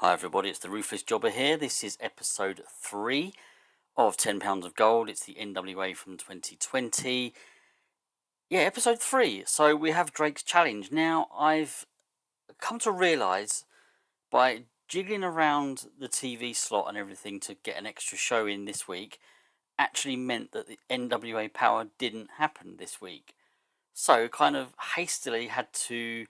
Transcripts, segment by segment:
Hi everybody, it's the Ruthless Jobber here. This is episode 3 of £10 of Gold. It's the NWA from 2020. Yeah, episode 3. So we have Drake's challenge. Now, I've come to realise by jiggling around the TV slot and everything to get an extra show in this week actually meant that the NWA Power didn't happen this week. So kind of hastily had to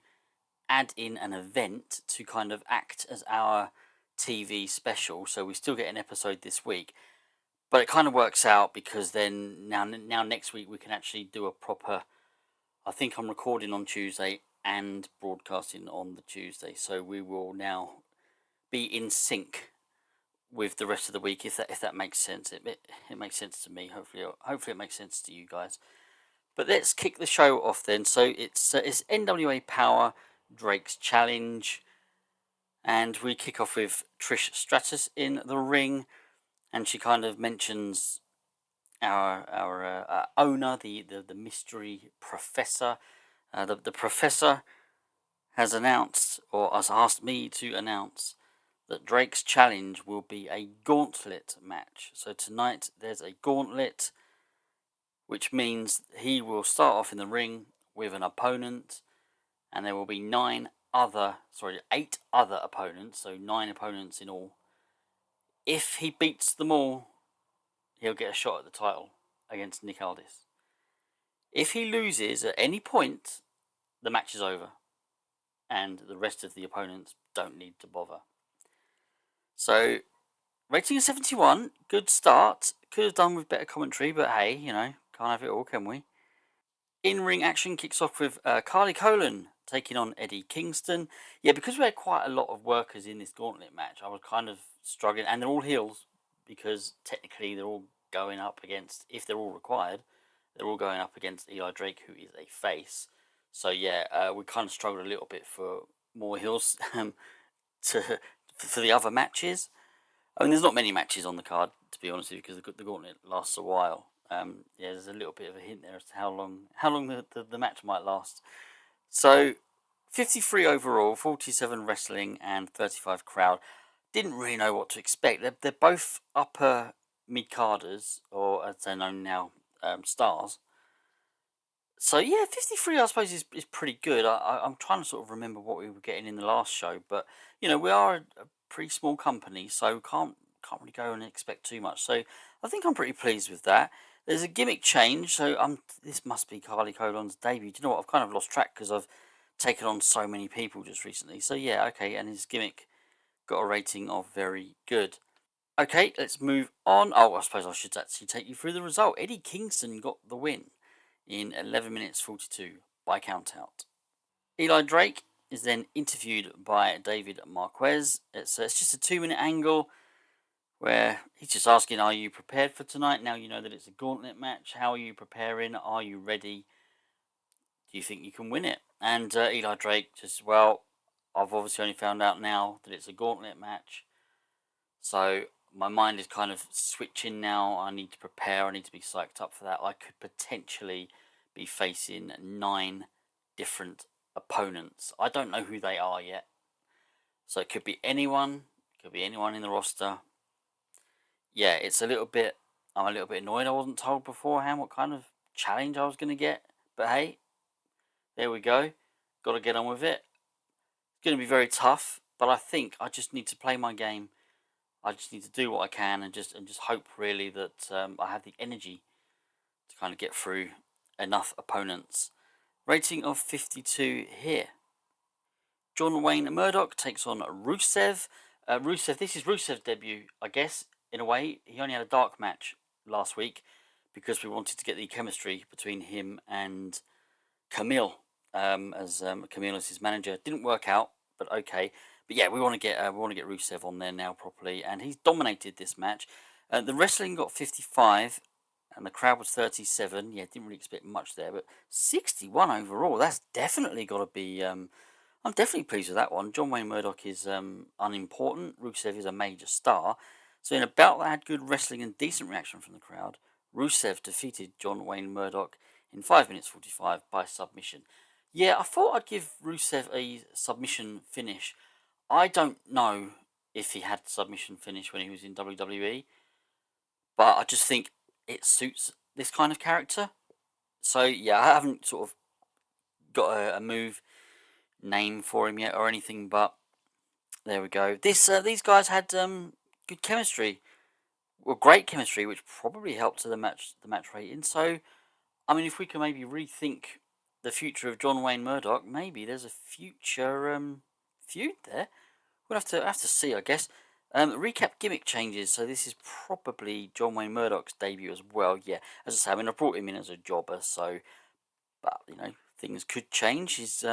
add in an event to kind of act as our TV special, so we still get an episode this week, but it kind of works out because then now next week we can actually do a proper. I think I'm recording on Tuesday and broadcasting on the Tuesday, so we will now be in sync with the rest of the week. If that makes sense, it makes sense to me. Hopefully it makes sense to you guys. But let's kick the show off then. So it's NWA Power, Drake's challenge, and we kick off with Trish Stratus in the ring, and she kind of mentions our owner, the mystery professor. The professor has announced, or has asked me to announce, that Drake's challenge will be a gauntlet match. So tonight there's a gauntlet, which means he will start off in the ring with an opponent, and there will be 8 other opponents, so 9 opponents in all. If he beats them all, he'll get a shot at the title against Nick Aldis. If he loses at any point, the match is over, and the rest of the opponents don't need to bother. So, rating of 71, good start. Could have done with better commentary, but hey, can't have it all, can we? In-ring action kicks off with Carly Colon taking on Eddie Kingston. Yeah, because we had quite a lot of workers in this gauntlet match, I was kind of struggling, and they're all heels because technically they're all going up against, if they're all required, they're all going up against Eli Drake, who is a face. So yeah, we kind of struggled a little bit for more heels for the other matches. I mean, there's not many matches on the card, to be honest with you, because the gauntlet lasts a while. Yeah, there's a little bit of a hint there as to how long the match might last. So, 53 overall, 47 wrestling, and 35 crowd. Didn't really know what to expect. They're both upper mid-carders, or as they're known now, stars. So yeah, 53 I suppose is pretty good. I'm trying to sort of remember what we were getting in the last show, but we are a pretty small company, so can't really go and expect too much. So I think I'm pretty pleased with that. There's a gimmick change, so this must be Carly Colon's debut. Do you know what? I've kind of lost track because I've taken on so many people just recently. So yeah, okay, and his gimmick got a rating of very good. Okay, let's move on. Oh, I suppose I should actually take you through the result. Eddie Kingston got the win in 11 minutes 42 by countout. Eli Drake is then interviewed by David Marquez. It's just a 2-minute angle where he's just asking, are you prepared for tonight? Now you know that it's a gauntlet match. How are you preparing? Are you ready? Do you think you can win it? And Eli Drake just, well, I've obviously only found out now that it's a gauntlet match. So my mind is kind of switching now. I need to prepare. I need to be psyched up for that. I could potentially be facing 9 different opponents. I don't know who they are yet. So it could be anyone. It could be anyone in the roster. Yeah, I'm a little bit annoyed I wasn't told beforehand what kind of challenge I was going to get. But hey, there we go. Got to get on with it. It's going to be very tough, but I think I just need to play my game. I just need to do what I can and just hope really that I have the energy to kind of get through enough opponents. Rating of 52 here. John Wayne Murdoch takes on Rusev. This is Rusev's debut, I guess, in a way. He only had a dark match last week because we wanted to get the chemistry between him and Camille, as Camille is his manager. Didn't work out, but okay. But yeah, we want to get Rusev on there now properly, and he's dominated this match. The wrestling got 55, and the crowd was 37. Yeah, didn't really expect much there, but 61 overall. That's definitely got to be. I'm definitely pleased with that one. John Wayne Murdoch is unimportant. Rusev is a major star. So in a bout that had good wrestling and decent reaction from the crowd, Rusev defeated John Wayne Murdoch in 5 minutes 45 by submission. Yeah, I thought I'd give Rusev a submission finish. I don't know if he had submission finish when he was in WWE. But I just think it suits this kind of character. So yeah, I haven't sort of got a move name for him yet or anything, but there we go. These guys had good chemistry, well, great chemistry, which probably helped to the match rating. So I mean, if we can maybe rethink the future of John Wayne Murdoch, maybe there's a future feud there. We'll have to see, I guess. Recap gimmick changes. So this is probably John Wayne Murdoch's debut as well. Yeah, as I say, I mean, I brought him in as a jobber, so but things could change. His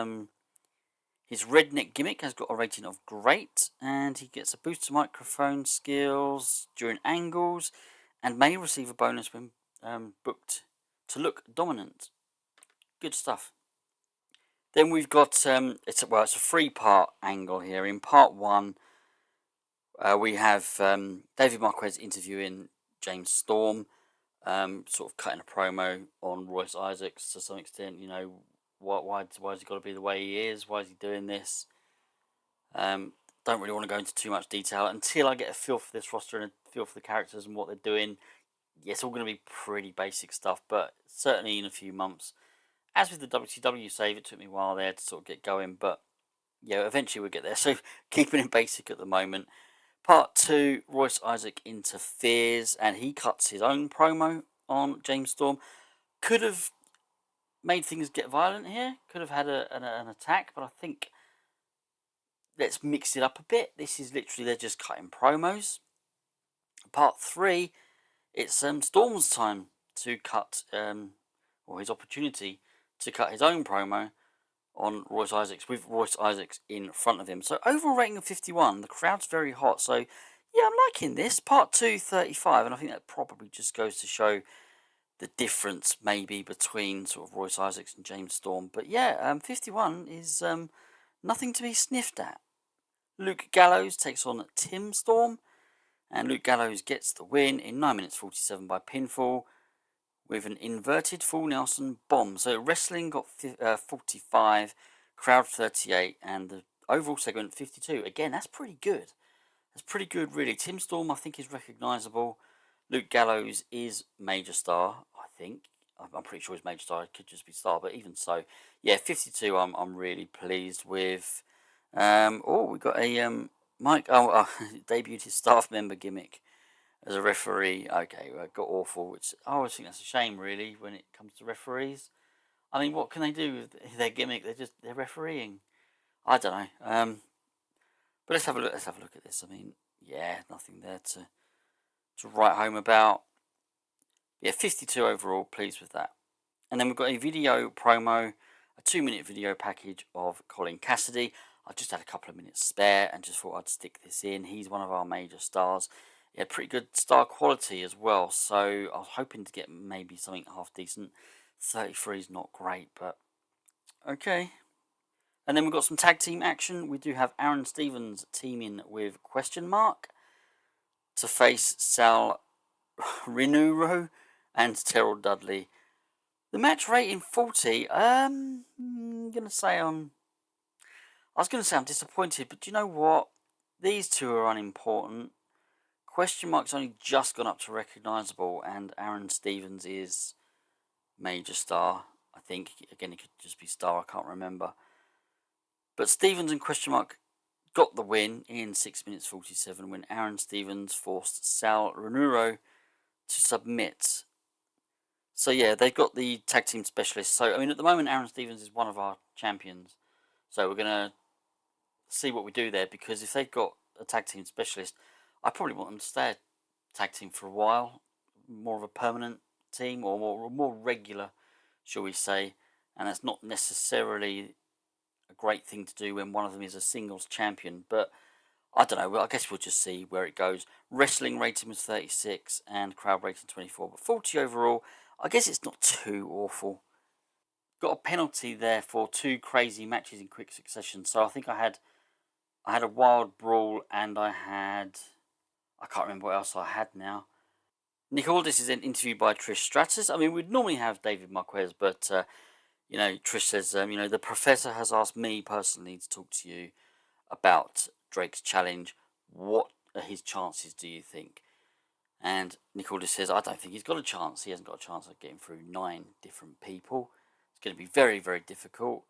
redneck gimmick has got a rating of great, and he gets a boost to microphone skills during angles, and may receive a bonus when booked to look dominant. Good stuff. Then we've got it's a 3-part angle here. In part 1, we have David Marquez interviewing James Storm, sort of cutting a promo on Royce Isaacs to some extent. Why's he got to be the way he is? Why is he doing this? Don't really want to go into too much detail until I get a feel for this roster and a feel for the characters and what they're doing. Yeah, it's all going to be pretty basic stuff, but certainly in a few months. As with the WCW save, it took me a while there to sort of get going, but yeah, eventually we'll get there. So keeping it basic at the moment. Part 2, Royce Isaac interferes and he cuts his own promo on James Storm. Could have made things get violent here. Could have had an attack, but I think let's mix it up a bit. This is literally they're just cutting promos. Part 3, it's Storm's time to cut, or his opportunity to cut his own promo on Royce Isaacs with Royce Isaacs in front of him. So overall rating of 51. The crowd's very hot. So yeah, I'm liking this. Part 2, 35, and I think that probably just goes to show the difference maybe between sort of Royce Isaacs and James Storm. But yeah, 51 is nothing to be sniffed at. Luke Gallows takes on Tim Storm, and Luke Gallows gets the win in 9 minutes 47 by pinfall with an inverted full Nelson bomb. So wrestling got 45, crowd 38, and the overall segment 52. Again, that's pretty good. That's pretty good, really. Tim Storm, I think, is recognisable. Luke Gallows is major star, I think. I'm pretty sure he's major star. It could just be star, but even so, yeah, 52. I'm really pleased with. We got a Mike. Debuted his staff member gimmick as a referee. Okay, well, it got awful. Which I always think that's a shame, really, when it comes to referees. I mean, what can they do with their gimmick? They're refereeing. I don't know. But let's have a look. Let's have a look at this. I mean, yeah, nothing there to write home about. Yeah, 52 overall. Pleased with that. And then we've got a video promo, a 2-minute video package of Colin Cassidy. I just had a couple of minutes spare and just thought I'd stick this in. He's one of our major stars. He had pretty good star quality as well, so I was hoping to get maybe something half decent. 33 is not great, but okay. And then we've got some tag team action. We do have Aaron Stevens teaming with Question Mark to face Sal Rinauro and Terrell Dudley. The match rating 40. I was gonna say I'm disappointed, but do you know what? These two are unimportant. Question Mark's only just gone up to recognisable, and Aaron Stevens is major star. I think again it could just be star. I can't remember. But Stevens and Question Mark got the win in 6 minutes 47 when Aaron Stevens forced Sal Rinauro to submit. So yeah, they've got the tag team specialists. So I mean, at the moment, Aaron Stevens is one of our champions. So we're gonna see what we do there, because if they've got a tag team specialist, I probably want them to stay a tag team for a while, more of a permanent team or more regular, shall we say? And that's not necessarily a great thing to do when one of them is a singles champion, but I don't know. Well, I guess we'll just see where it goes. Wrestling rating was 36 and crowd rating 24, but 40 overall. I guess it's not too awful. Got a penalty there for 2 crazy matches in quick succession. So I think I had a wild brawl and I can't remember what else I had now. Nick Aldis is then interviewed by Trish Stratus. I mean, we'd normally have David Marquez, but Trish says, the professor has asked me personally to talk to you about Drake's challenge. What are his chances, do you think? And Nick Aldis says, I don't think he's got a chance. He hasn't got a chance of getting through 9 different people. It's going to be very, very difficult.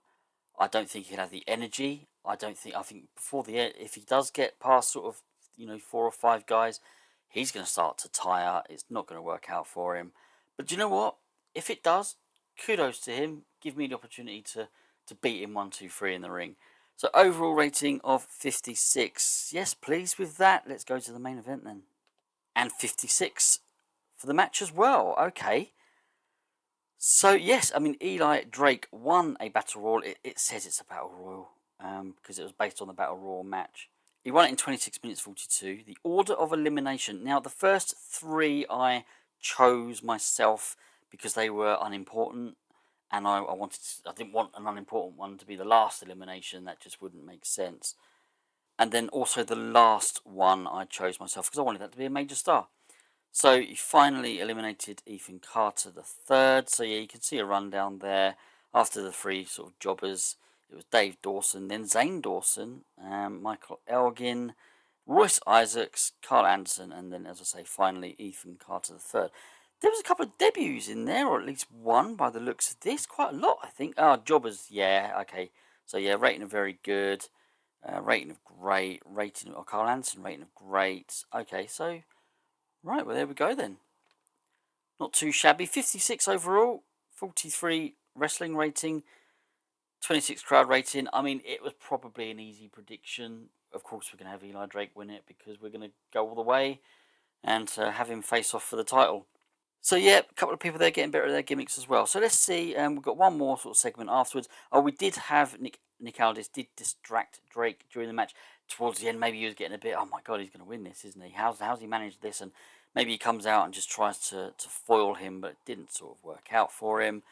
I don't think he'll have the energy. I think before the end, if he does get past sort of, 4 or 5 guys, he's going to start to tire. It's not going to work out for him. But do you know what? If it does, kudos to him. Give me the opportunity to beat him 1, 2, 3 in the ring. So overall rating of 56. Yes, pleased with that. Let's go to the main event then. And 56 for the match as well. Okay. So yes, I mean Eli Drake won a battle royal. It says it's a battle royal because it was based on the battle royal match. He won it in 26 minutes 42. The order of elimination. Now the first 3 I chose myself because they were unimportant, and I didn't want an unimportant one to be the last elimination. That just wouldn't make sense. And then also the last one I chose myself because I wanted that to be a major star. So he finally eliminated Ethan Carter the third. So yeah, you can see a rundown there. After the 3 sort of jobbers, it was Dave Dawson, then Zane Dawson, Michael Elgin, Royce Isaacs, Carl Anderson, and then, as I say, finally Ethan Carter the third. There was a couple of debuts in there, or at least one by the looks of this. Quite a lot, I think. Jobbers, yeah, okay. So yeah, rating of very good, rating of great, rating of Carl Anderson, rating of great. Okay, so right, well there we go then. Not too shabby. 56 overall, 43 wrestling rating, 26 crowd rating. I mean, it was probably an easy prediction. Of course, we're going to have Eli Drake win it because we're going to go all the way and have him face off for the title. So yeah, a couple of people there getting better at their gimmicks as well. So let's see. We've got one more sort of segment afterwards. Oh, we did have Nick Aldis did distract Drake during the match. Towards the end, maybe he was getting a bit, oh my god, he's going to win this, isn't he? How's he managed this? And maybe he comes out and just tries to foil him, but it didn't sort of work out for him.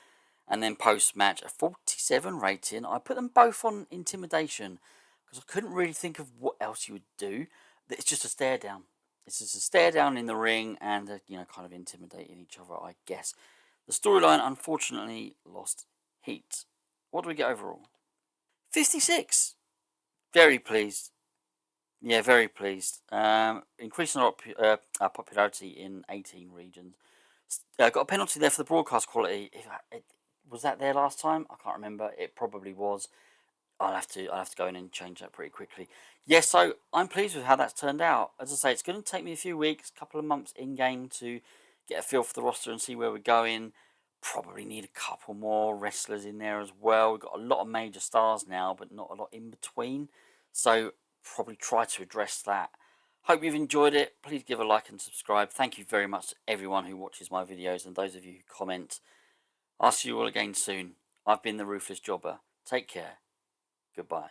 And then post-match, a 47 rating. I put them both on intimidation because I couldn't really think of what else you would do. It's just a stare down. It's just a stare down in the ring and, kind of intimidating each other, I guess. The storyline, unfortunately, lost heat. What do we get overall? 56. Very pleased. Yeah, very pleased. Increasing our popularity in 18 regions. Got a penalty there for the broadcast quality. Was that there last time? I can't remember. It probably was. I'll have to go in and change that pretty quickly. Yes, so I'm pleased with how that's turned out. As I say, it's going to take me a few weeks, a couple of months in game to get a feel for the roster and see where we're going. Probably need a couple more wrestlers in there as well. We've got a lot of major stars now, but not a lot in between. So probably try to address that. Hope you've enjoyed it. Please give a like and subscribe. Thank you very much to everyone who watches my videos and those of you who comment. I'll see you all again soon. I've been the Ruthless Jobber. Take care. Goodbye.